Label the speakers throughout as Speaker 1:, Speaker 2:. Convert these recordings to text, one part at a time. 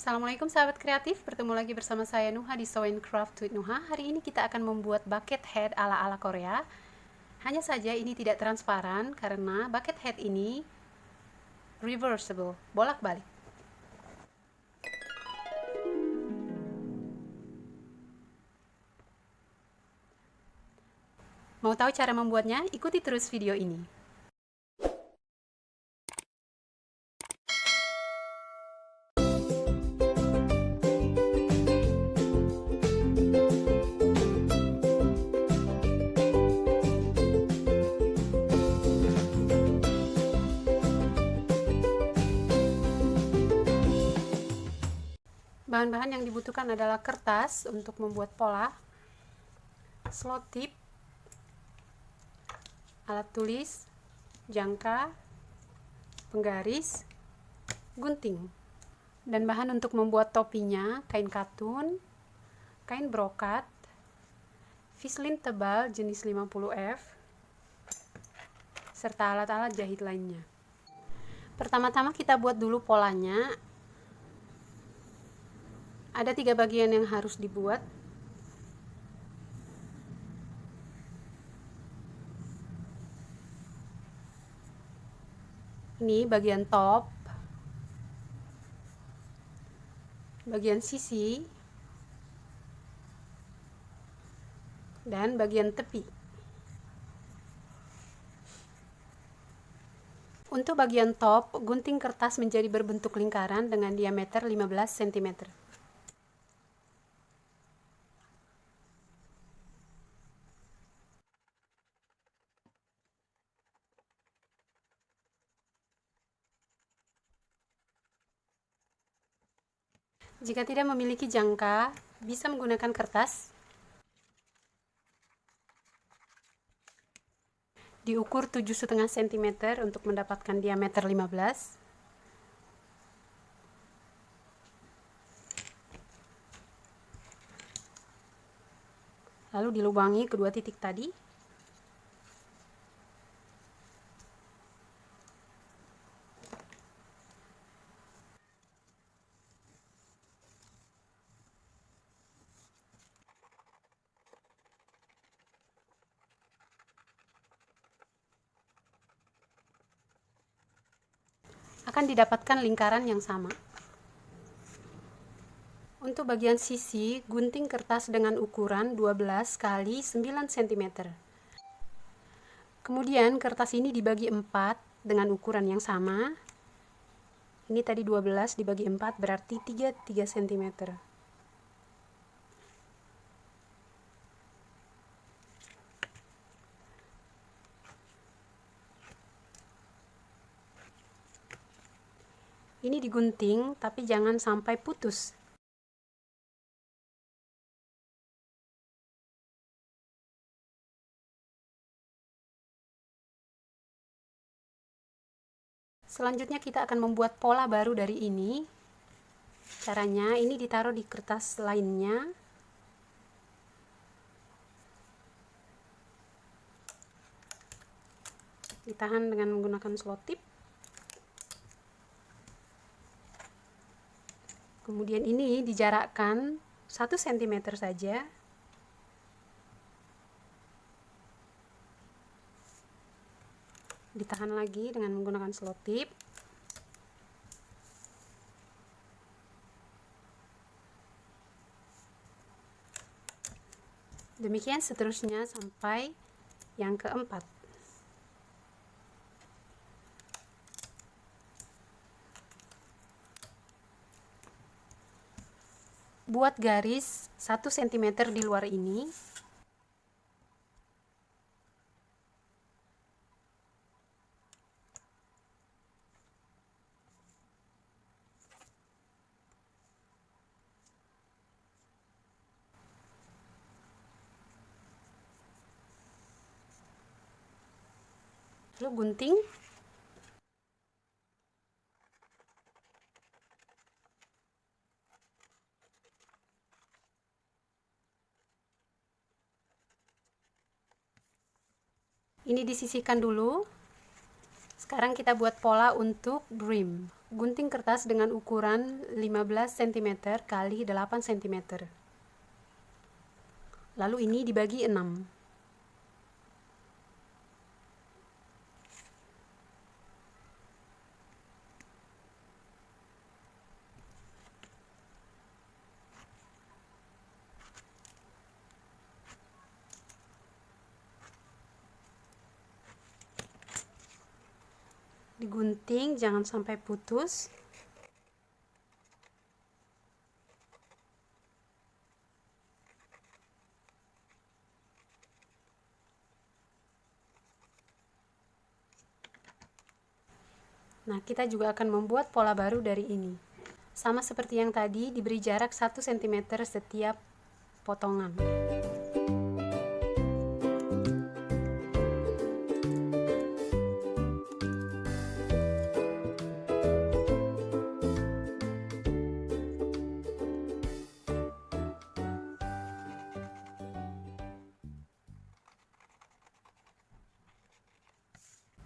Speaker 1: Assalamualaikum sahabat kreatif, bertemu lagi bersama saya Nuha di Sew and Craft with Nuha. Hari ini kita akan membuat bucket hat ala-ala Korea. Hanya saja ini tidak transparan karena bucket hat ini reversible, bolak-balik. Mau tahu cara membuatnya? Ikuti terus video ini. Bahan-bahan yang dibutuhkan adalah kertas untuk membuat pola, slot tip, alat tulis, jangka, penggaris, gunting. Dan bahan untuk membuat topinya, kain katun, kain brokat, fislin tebal jenis 50F, serta alat-alat jahit lainnya. Pertama-tama kita buat dulu polanya. Ada 3 bagian yang harus dibuat. Ini bagian top, bagian sisi, dan bagian tepi. Untuk bagian top, gunting kertas menjadi berbentuk lingkaran dengan diameter 15 cm. Jika tidak memiliki jangka, bisa menggunakan kertas. Diukur 7,5 cm untuk mendapatkan diameter 15. Lalu dilubangi kedua titik tadi. Akan didapatkan lingkaran yang sama. Untuk bagian sisi, gunting kertas dengan ukuran 12 kali 9 cm. Kemudian kertas ini dibagi 4 dengan ukuran yang sama. Ini tadi 12 dibagi 4 berarti 3 cm. Ini digunting, tapi jangan sampai putus. Selanjutnya kita akan membuat pola baru dari ini. Caranya, ini ditaruh di kertas lainnya. Ditahan dengan menggunakan slot tip. Kemudian ini dijarakkan 1 cm saja. Ditahan lagi dengan menggunakan slot tip. Demikian seterusnya sampai yang keempat. Buat garis 1 cm di luar ini. Lalu gunting. Ini disisihkan dulu. Sekarang kita buat pola untuk brim. Gunting kertas dengan ukuran 15 cm kali 8 cm. Lalu ini dibagi 6. Digunting, jangan sampai putus. Nah, kita juga akan membuat pola baru dari ini. Sama seperti yang tadi, diberi jarak 1 cm setiap potongan.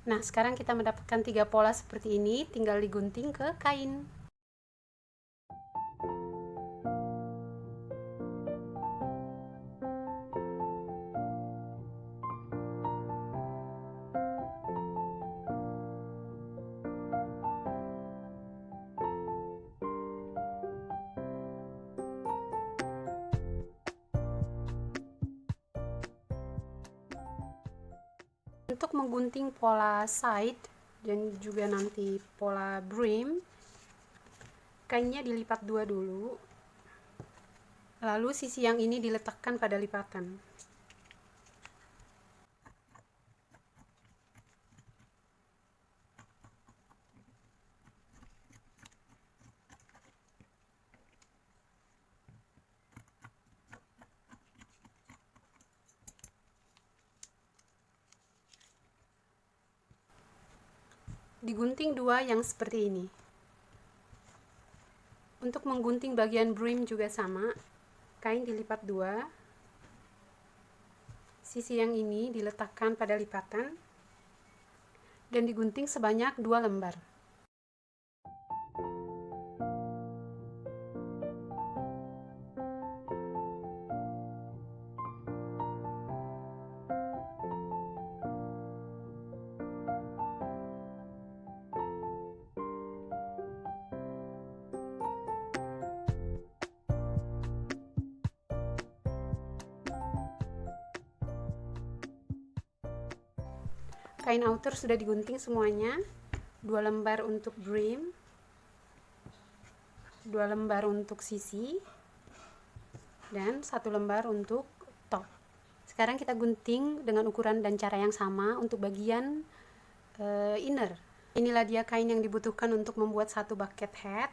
Speaker 1: Nah, sekarang kita mendapatkan 3 pola seperti ini, tinggal digunting ke kain. Untuk menggunting pola side dan juga nanti pola brim, kainnya dilipat 2 dulu. Lalu sisi yang ini diletakkan pada lipatan. Digunting 2 yang seperti ini. Untuk menggunting bagian brim juga sama, kain dilipat 2, sisi yang ini diletakkan pada lipatan, dan digunting sebanyak 2 lembar. Kain outer sudah digunting semuanya, 2 lembar untuk brim, 2 lembar untuk sisi, dan 1 lembar untuk top. Sekarang kita gunting dengan ukuran dan cara yang sama untuk bagian inner. Inilah dia kain yang dibutuhkan untuk membuat satu bucket hat.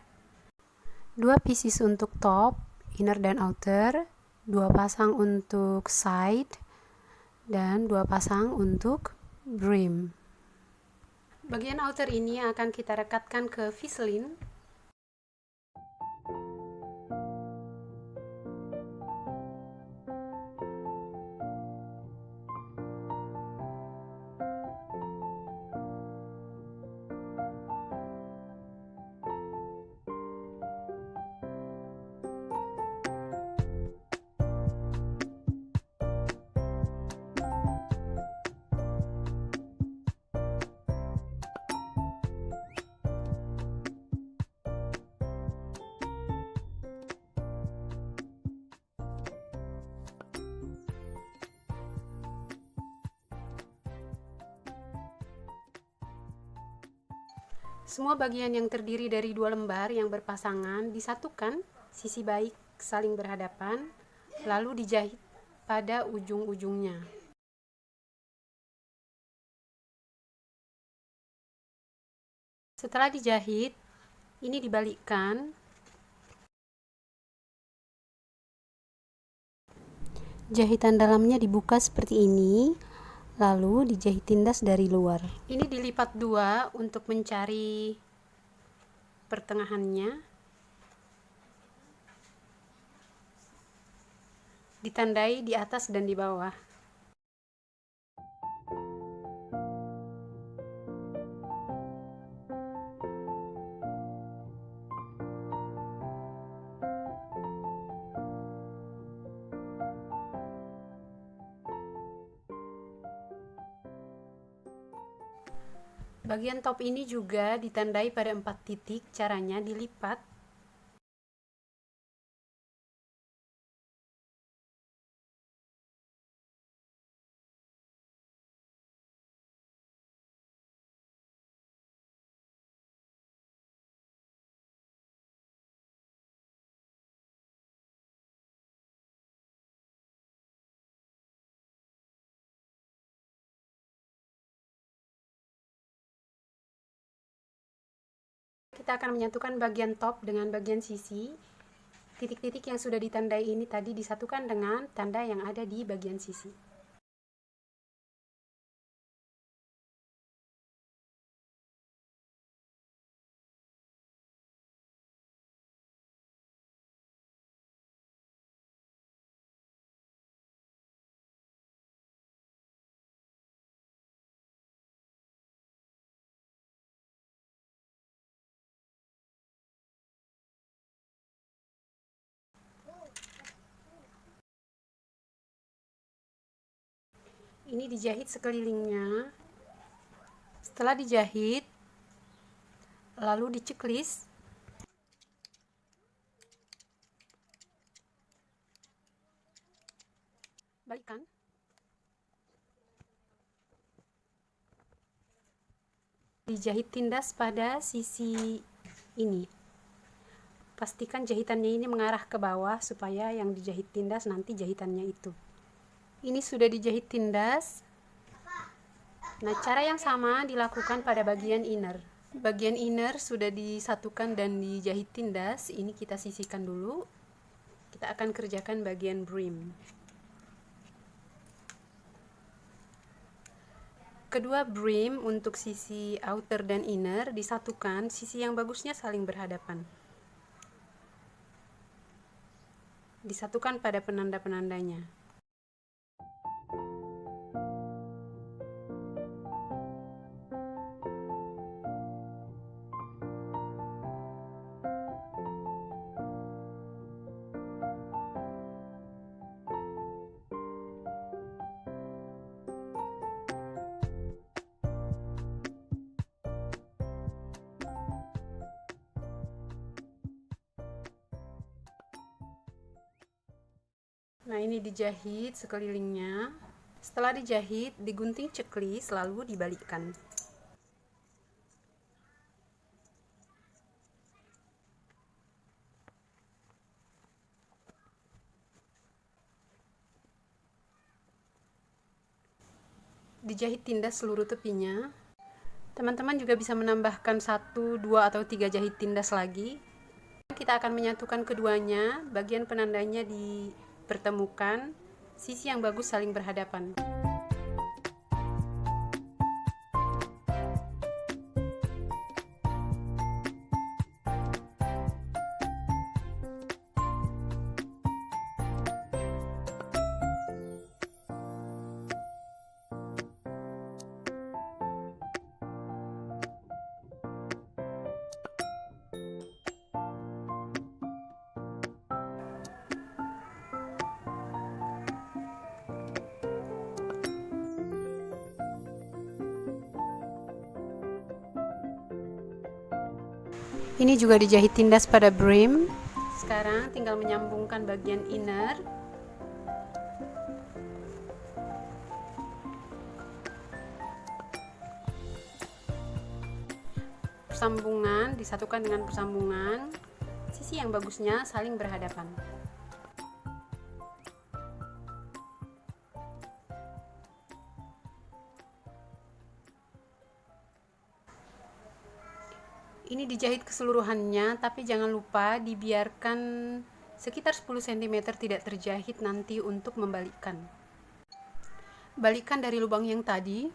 Speaker 1: 2 pieces untuk top, inner dan outer, 2 pasang untuk side, dan 2 pasang untuk brim. Bagian outer ini akan kita rekatkan ke Vaseline. Semua bagian yang terdiri dari 2 lembar yang berpasangan disatukan, sisi baik saling berhadapan, lalu dijahit pada ujung-ujungnya. Setelah dijahit, ini dibalikkan. Jahitan dalamnya dibuka seperti ini, lalu dijahit tindas dari luar. Ini dilipat 2 untuk mencari pertengahannya. Ditandai di atas dan di bawah. Bagian top ini juga ditandai pada 4 titik, caranya dilipat. Kita akan menyatukan bagian top dengan bagian sisi. Titik-titik yang sudah ditandai ini tadi disatukan dengan tanda yang ada di bagian sisi. Ini dijahit sekelilingnya. Setelah dijahit, lalu diceklis. Balikkan. Dijahit tindas pada sisi ini. Pastikan jahitannya ini mengarah ke bawah supaya yang dijahit tindas nanti jahitannya itu. Ini sudah dijahit tindas. Nah, cara yang sama dilakukan pada bagian inner. Bagian inner sudah disatukan dan dijahit tindas. Ini kita sisihkan dulu. Kita akan kerjakan bagian brim. Kedua brim untuk sisi outer dan inner disatukan, sisi yang bagusnya saling berhadapan. Disatukan pada penanda-penandanya. Nah, ini dijahit sekelilingnya. Setelah dijahit, digunting ceklis lalu dibalikkan. Dijahit tindas seluruh tepinya. Teman-teman juga bisa menambahkan 1, 2, atau 3 jahit tindas lagi. Kita akan menyatukan keduanya, bagian penandanya dipertemukan, sisi yang bagus saling berhadapan. Ini juga dijahit tindas pada brim. Sekarang tinggal menyambungkan bagian inner. Persambungan disatukan dengan persambungan. Sisi yang bagusnya saling berhadapan. Ini dijahit keseluruhannya, tapi jangan lupa dibiarkan sekitar 10 cm tidak terjahit nanti untuk membalikkan. Balikkan dari lubang yang tadi.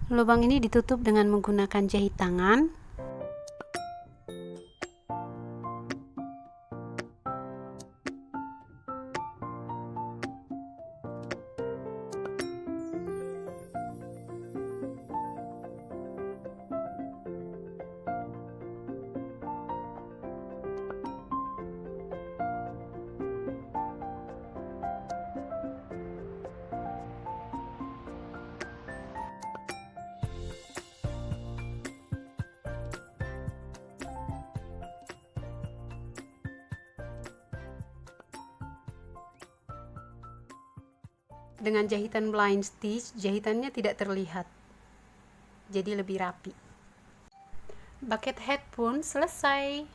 Speaker 1: Lubang ini ditutup dengan menggunakan jahit tangan. Dengan jahitan blind stitch, jahitannya tidak terlihat, jadi lebih rapi. Bucket head pun selesai.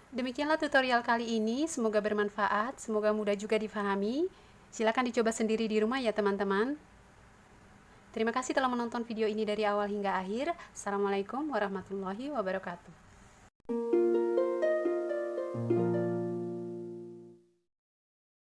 Speaker 1: Demikianlah tutorial kali ini, semoga bermanfaat, semoga mudah juga difahami. Silakan dicoba sendiri di rumah ya teman-teman. Terima kasih telah menonton video ini dari awal hingga akhir. Assalamualaikum warahmatullahi wabarakatuh.